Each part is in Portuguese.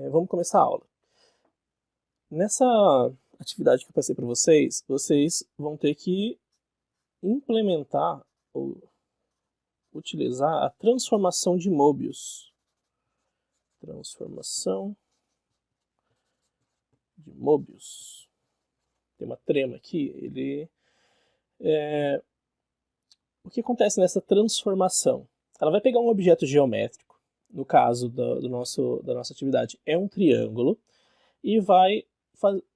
Vamos começar a aula. Nessa atividade que eu passei para vocês, vocês vão ter que implementar ou utilizar a transformação de Möbius. Transformação de Möbius. Tem uma trema aqui. O que acontece nessa transformação? Ela vai pegar um objeto geométrico, no caso da nossa atividade é um triângulo, e vai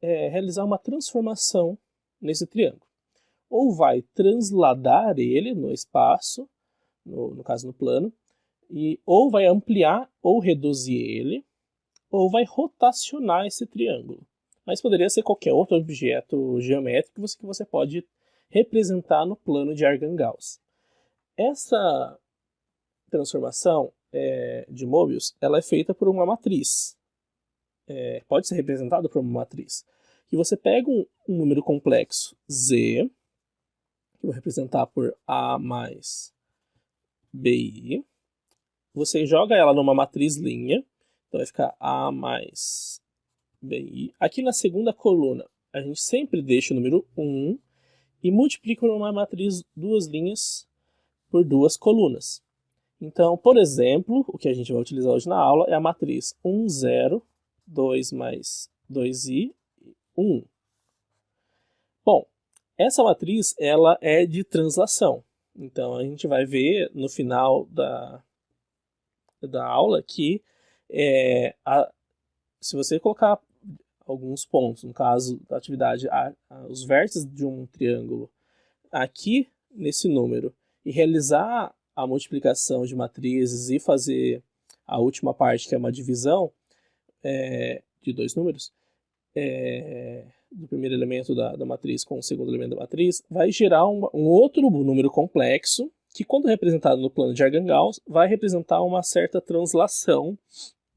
realizar uma transformação nesse triângulo. Ou vai transladar ele no espaço, no caso no plano, ou vai ampliar ou reduzir ele, ou vai rotacionar esse triângulo. Mas poderia ser qualquer outro objeto geométrico que você pode representar no plano de Argand-Gauss. Essa transformação de Möbius ela é feita por uma matriz. Pode ser representada por uma matriz. Que você pega um número complexo Z, que eu vou representar por A mais BI. Você joga ela numa matriz linha, então vai ficar A mais BI. Aqui na segunda coluna, a gente sempre deixa o número 1 e multiplica por uma matriz duas linhas por duas colunas. Então, por exemplo, o que a gente vai utilizar hoje na aula é a matriz 1, 0, 2 mais 2i, 1. Bom, essa matriz ela é de translação. Então, a gente vai ver no final da aula que se você colocar alguns pontos, no caso da atividade, os vértices de um triângulo aqui nesse número e realizar a multiplicação de matrizes e fazer a última parte, que é uma divisão de dois números, do primeiro elemento da matriz com o segundo elemento da matriz, vai gerar um outro número complexo, que quando representado no plano de Argand-Gauss, vai representar uma certa translação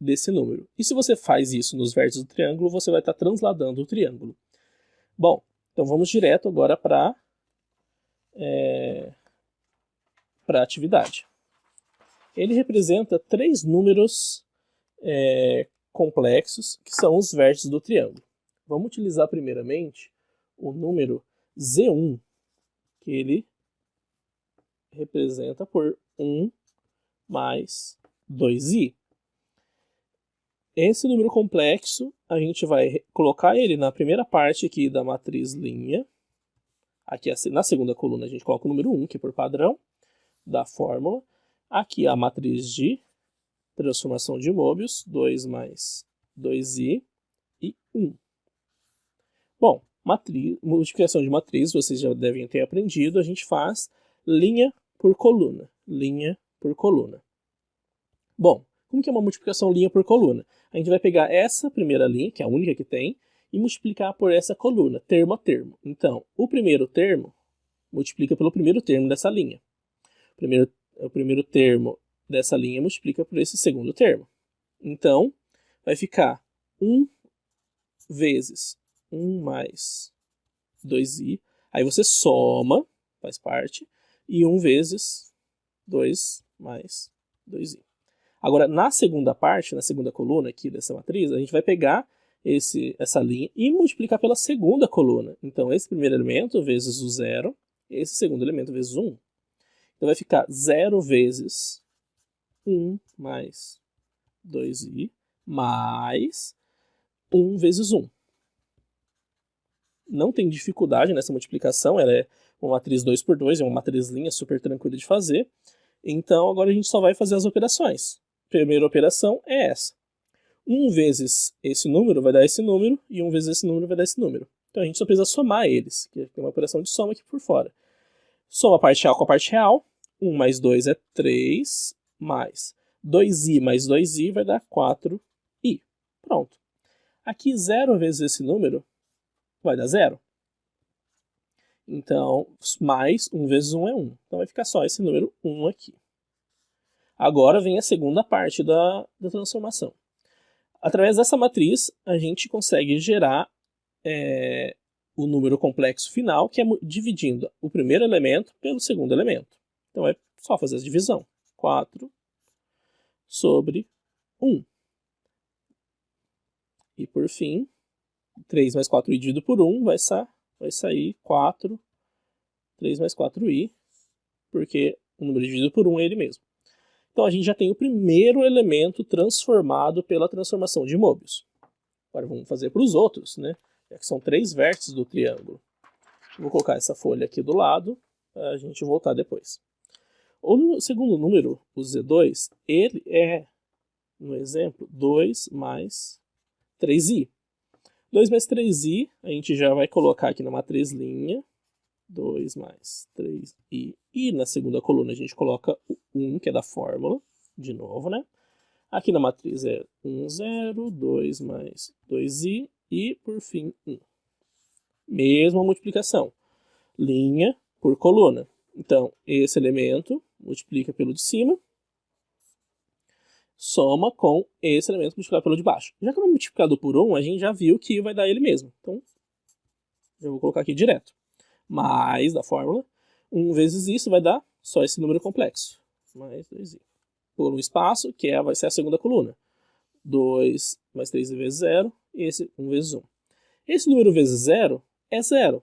desse número. E se você faz isso nos vértices do triângulo, você vai estar transladando o triângulo. Bom, então vamos direto agora para a atividade. Ele representa três números complexos, que são os vértices do triângulo. Vamos utilizar primeiramente o número Z1, que ele representa por 1 mais 2i. Esse número complexo, a gente vai colocar ele na primeira parte aqui da matriz linha. Aqui na segunda coluna a gente coloca o número 1, que é por padrão da fórmula. Aqui a matriz de transformação de Möbius, 2 mais 2i e 1. Bom, multiplicação de matriz, vocês já devem ter aprendido, a gente faz linha por coluna. Linha por coluna. Bom, como que é uma multiplicação linha por coluna? A gente vai pegar essa primeira linha, que é a única que tem, e multiplicar por essa coluna, termo a termo. Então, o primeiro termo multiplica pelo primeiro termo dessa linha. O primeiro termo dessa linha multiplica por esse segundo termo. Então, vai ficar 1 vezes 1 mais 2i. Aí você soma, faz parte, e 1 vezes 2 mais 2i. Agora, na segunda parte, na segunda coluna aqui dessa matriz, a gente vai pegar essa linha e multiplicar pela segunda coluna. Então, esse primeiro elemento vezes o 0, esse segundo elemento vezes o 1. Então, vai ficar 0 vezes 1 mais 2i mais 1 vezes 1. Não tem dificuldade nessa multiplicação, ela é uma matriz 2 por 2, é uma matriz linha super tranquila de fazer. Então, agora a gente só vai fazer as operações. A primeira operação é essa. 1 vezes esse número vai dar esse número, e 1 vezes esse número vai dar esse número. Então, a gente só precisa somar eles, que tem uma operação de soma aqui por fora. Soma a parte real com a parte real. 1 mais 2 é 3, mais 2i mais 2i vai dar 4i. Pronto. Aqui, 0 vezes esse número vai dar 0. Então, mais 1 vezes 1 é 1. Então, vai ficar só esse número 1 aqui. Agora vem a segunda parte da transformação. Através dessa matriz, a gente consegue gerar o número complexo final, que é dividindo o primeiro elemento pelo segundo elemento. Então, é só fazer a divisão. 4 sobre 1. E por fim, 3 mais 4i dividido por 1 vai sair 4, 3 mais 4i, porque o número dividido por 1 é ele mesmo. Então a gente já tem o primeiro elemento transformado pela transformação de Möbius. Agora vamos fazer para os outros, né? Já que são 3 vértices do triângulo. Vou colocar essa folha aqui do lado, para a gente voltar depois. O segundo número, o Z2, ele é, no exemplo, 2 mais 3i. 2 mais 3i, a gente já vai colocar aqui na matriz linha. 2 mais 3i. E na segunda coluna a gente coloca o 1, que é da fórmula, de novo, né? Aqui na matriz é 1, 0, 2 mais 2i e, por fim, 1. Mesma multiplicação. Linha por coluna. Então, esse elemento multiplica pelo de cima, soma com esse elemento multiplicado pelo de baixo. Já que é multiplicado por 1, a gente já viu que vai dar ele mesmo. Então, eu vou colocar aqui direto. Mais da fórmula, 1 vezes isso vai dar só esse número complexo. Mais 2i. Por um espaço, que vai ser a segunda coluna. 2 mais 3i vezes 0, e esse 1 vezes 1. Esse número vezes 0 é 0.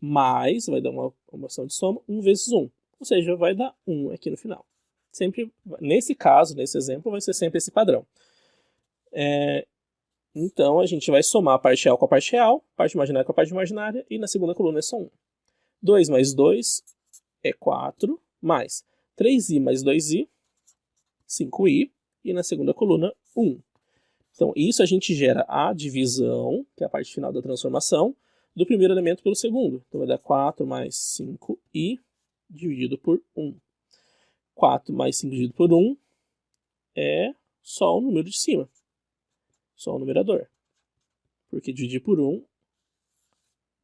Mais, vai dar uma operação de soma, 1 vezes 1. Ou seja, vai dar 1 aqui no final. Sempre, nesse caso, nesse exemplo, vai ser sempre esse padrão. Então, a gente vai somar a parte real com a parte real, parte imaginária com a parte imaginária, e na segunda coluna é só 1. 2 mais 2 é 4, mais 3i mais 2i, 5i, e na segunda coluna, 1. Então, isso a gente gera a divisão, que é a parte final da transformação, do primeiro elemento pelo segundo. Então, vai dar 4 mais 5i dividido por 1. 4 mais 5 dividido por 1 é só o número de cima. Só o numerador. Porque dividir por 1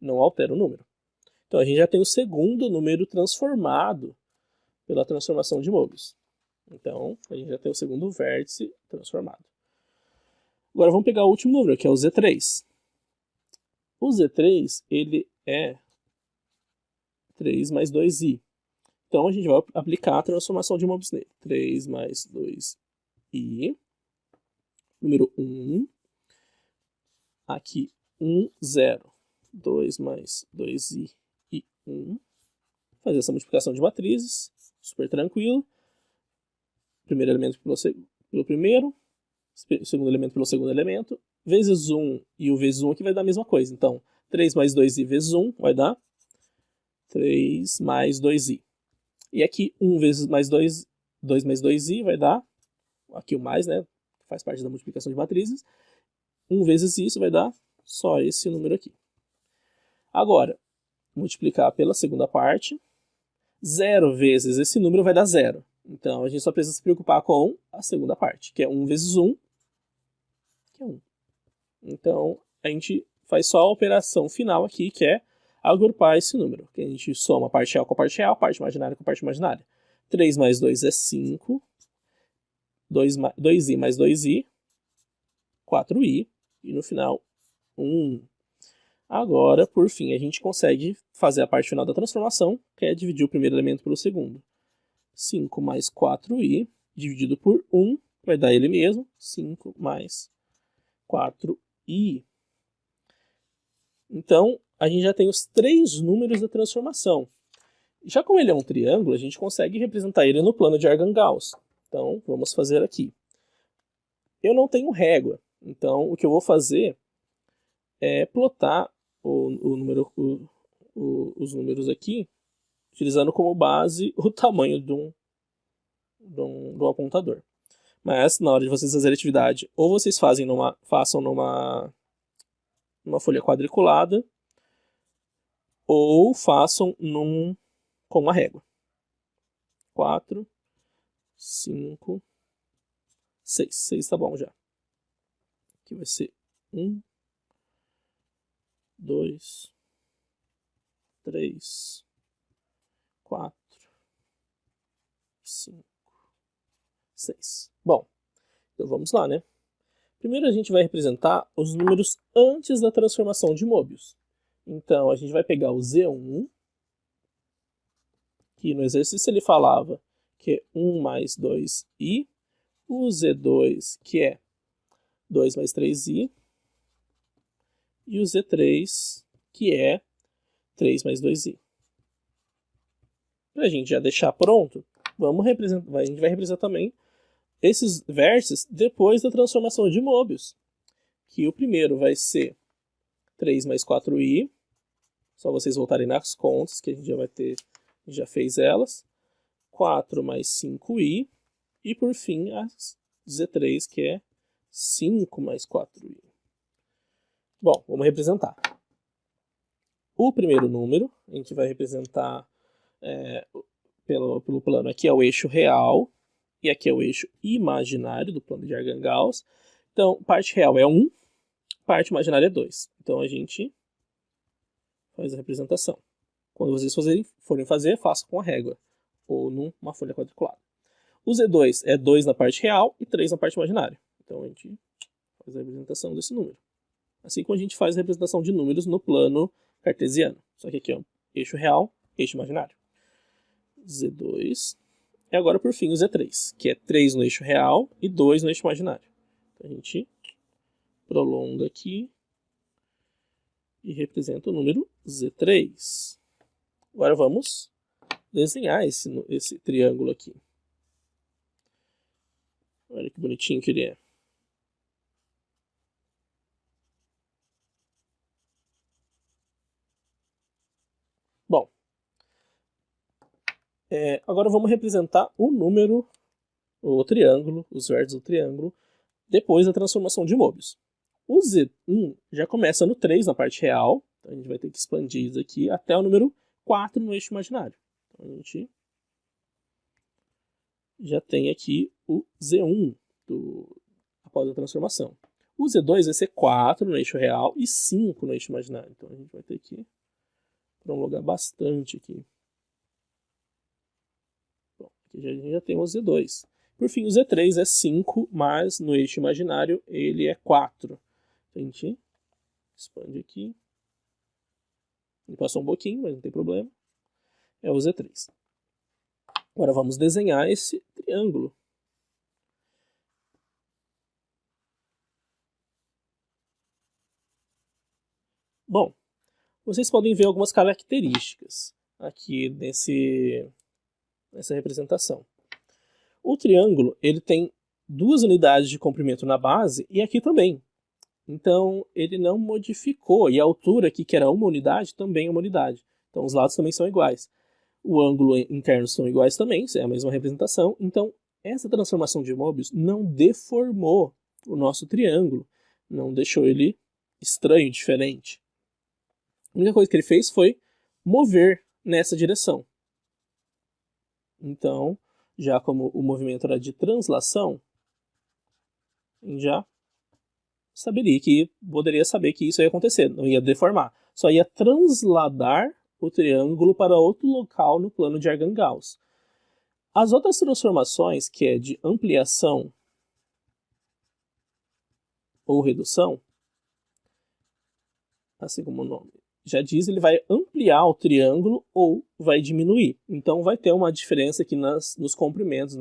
não altera o número. Então, a gente já tem o segundo número transformado pela transformação de Möbius. Então, a gente já tem o segundo vértice transformado. Agora, vamos pegar o último número, que é o Z3. O Z3, ele é 3 mais 2i. Então, a gente vai aplicar a transformação de Möbius nele. 3 mais 2i. Número 1. Aqui, 1, 0. 2 mais 2i e 1. Fazer essa multiplicação de matrizes. Super tranquilo. Primeiro elemento pelo primeiro. Segundo elemento pelo segundo elemento. Vezes 1 e o vezes 1 aqui vai dar a mesma coisa. Então, 3 mais 2i vezes 1 vai dar 3 mais 2i. E aqui, 1 vezes mais 2 mais 2i vai dar, aqui o mais, né, faz parte da multiplicação de matrizes. 1 vezes isso vai dar só esse número aqui. Agora, multiplicar pela segunda parte. 0 vezes esse número vai dar 0. Então, a gente só precisa se preocupar com a segunda parte, que é 1 vezes 1, que é 1. Então, a gente faz só a operação final aqui, que é agrupar esse número. Que a gente soma a parte real com a parte real, parte imaginária com a parte imaginária. 3 mais 2 é 5. 2i mais 2i. 4i. E no final, 1. Agora, por fim, a gente consegue fazer a parte final da transformação, que é dividir o primeiro elemento pelo segundo. 5 mais 4i dividido por 1 vai dar ele mesmo. 5 mais 4i. Então, a gente já tem os 3 números da transformação. Já como ele é um triângulo, a gente consegue representar ele no plano de Argand-Gauss. Então, vamos fazer aqui. Eu não tenho régua, então o que eu vou fazer é plotar os números aqui, utilizando como base o tamanho de um apontador. Mas, na hora de vocês fazerem a atividade, ou vocês façam numa folha quadriculada, ou façam com uma régua. 4, 5, 6. 6 tá bom já. Aqui vai ser 1, 2, 3, 4, 5, 6. Bom, então vamos lá, né? Primeiro a gente vai representar os números antes da transformação de Möbius. Então, a gente vai pegar o Z1, que no exercício ele falava que é 1 mais 2i, o Z2, que é 2 mais 3i, e o Z3, que é 3 mais 2i. Para a gente já deixar pronto, a gente vai representar também esses vértices depois da transformação de Möbius. Que o primeiro vai ser 3 mais 4i, só vocês voltarem nas contas, que a gente já vai ter, já fez elas. 4 mais 5i, e por fim a Z3, que é 5 mais 4i. Bom, vamos representar. O primeiro número, a gente vai representar pelo plano, aqui é o eixo real, e aqui é o eixo imaginário do plano de Argand-Gauss. Então, parte real é 1, parte imaginária é 2. Então a gente faz a representação. Quando vocês forem fazer, façam com a régua, ou numa folha quadriculada. O Z2 é 2 na parte real e 3 na parte imaginária. Então a gente faz a representação desse número. Assim como a gente faz a representação de números no plano cartesiano. Só que aqui é um eixo real, eixo imaginário. Z2. E agora, por fim, o Z3, que é 3 no eixo real e 2 no eixo imaginário. Então a gente prolonga aqui e representa o número Z3. Agora vamos desenhar esse triângulo aqui. Olha que bonitinho que ele é. Bom, agora vamos representar o número, o triângulo, os vértices do triângulo, depois da transformação de Möbius. O Z1 já começa no 3 na parte real, então a gente vai ter que expandir isso aqui até o número 4 no eixo imaginário. Então a gente já tem aqui o Z1 após a transformação. O Z2 vai ser 4 no eixo real e 5 no eixo imaginário. Então a gente vai ter que prolongar bastante aqui. Bom, aqui a gente já tem o Z2. Por fim, o Z3 é 5, mas no eixo imaginário ele é 4. Então a gente expande aqui. Ele passou um pouquinho, mas não tem problema. É o Z3. Agora vamos desenhar esse triângulo. Bom, vocês podem ver algumas características aqui nessa representação. O triângulo ele tem 2 unidades de comprimento na base e aqui também. Então ele não modificou, e a altura aqui, que era uma unidade, também é uma unidade. Então os lados também são iguais. O ângulo interno são iguais também, é a mesma representação. Então essa transformação de Möbius não deformou o nosso triângulo, não deixou ele estranho, diferente. A única coisa que ele fez foi mover nessa direção. Então, já como o movimento era de translação, a gente já poderia saber que isso ia acontecer, não ia deformar. Só ia transladar o triângulo para outro local no plano de Argand-Gauss. As outras transformações, que é de ampliação ou redução, assim como o nome já diz, ele vai ampliar o triângulo ou vai diminuir. Então vai ter uma diferença aqui nos comprimentos,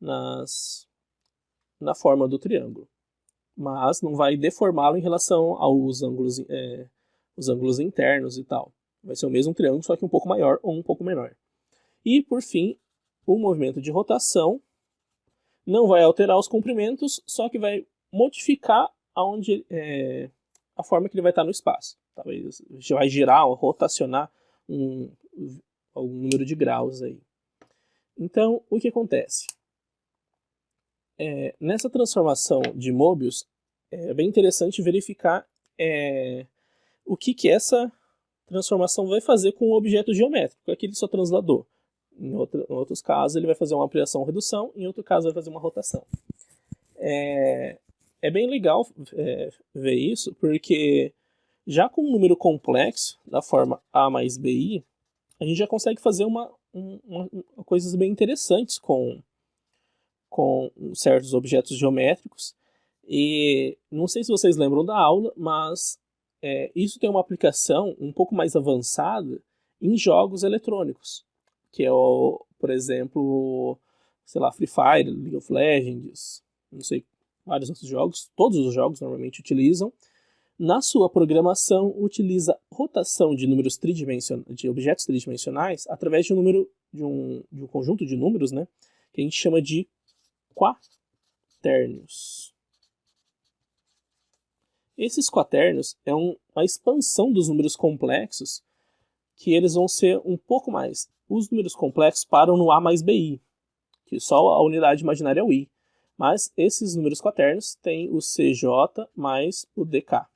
na forma do triângulo. Mas não vai deformá-lo em relação aos ângulos, os ângulos internos e tal. Vai ser o mesmo triângulo, só que um pouco maior ou um pouco menor. E, por fim, o movimento de rotação não vai alterar os comprimentos, só que vai modificar a forma que ele vai estar no espaço. Talvez vai girar ou rotacionar algum número de graus aí. Então, o que acontece? Nessa transformação de Möbius, é bem interessante verificar o que essa transformação vai fazer com o objeto geométrico. Aqui ele só transladou. Em outros casos, ele vai fazer uma ampliação ou redução, em outro caso, vai fazer uma rotação. É bem legal ver isso, porque já com um número complexo, da forma A mais BI, a gente já consegue fazer coisas bem interessantes com certos objetos geométricos. E não sei se vocês lembram da aula, mas isso tem uma aplicação um pouco mais avançada em jogos eletrônicos, que é, por exemplo, sei lá, Free Fire, League of Legends, não sei, vários outros jogos. Todos os jogos normalmente utilizam Na sua programação, utiliza rotação de números de objetos tridimensionais através de um conjunto de números, né, que a gente chama de quaternions. Esses quaternions é uma expansão dos números complexos, que eles vão ser um pouco mais. Os números complexos param no A mais BI, que só a unidade imaginária é o I. Mas esses números quaternos têm o CJ mais o DK.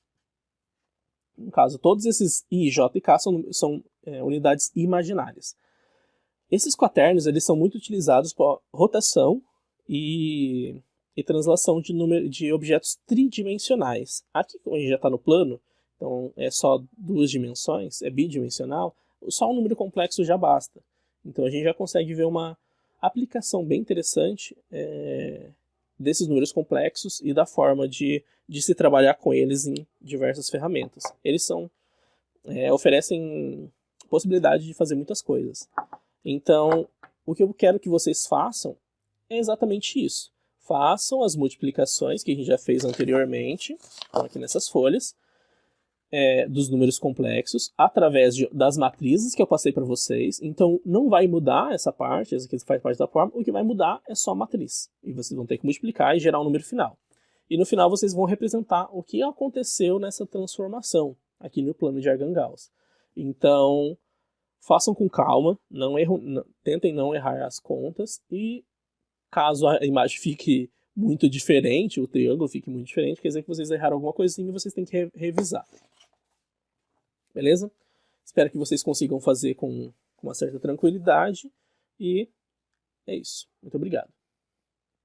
No caso, todos esses I, J e K são unidades imaginárias. Esses quaternos eles são muito utilizados para rotação e translação de objetos tridimensionais. Aqui, como a gente já está no plano, então é só 2 dimensões, é bidimensional, só um número complexo já basta. Então a gente já consegue ver uma aplicação bem interessante desses números complexos e da forma de se trabalhar com eles em diversas ferramentas. Eles oferecem possibilidade de fazer muitas coisas. Então, o que eu quero que vocês façam é exatamente isso. Façam as multiplicações que a gente já fez anteriormente, aqui nessas folhas, dos números complexos, através das matrizes que eu passei para vocês. Então, não vai mudar essa parte, essa aqui faz parte da forma, o que vai mudar é só a matriz. E vocês vão ter que multiplicar e gerar um número final. E no final vocês vão representar o que aconteceu nessa transformação, aqui no plano de Argand-Gauss. Então, façam com calma, tentem não errar as contas, e caso a imagem fique muito diferente, o triângulo fique muito diferente, quer dizer que vocês erraram alguma coisinha e vocês têm que revisar. Beleza? Espero que vocês consigam fazer com uma certa tranquilidade, e é isso. Muito obrigado.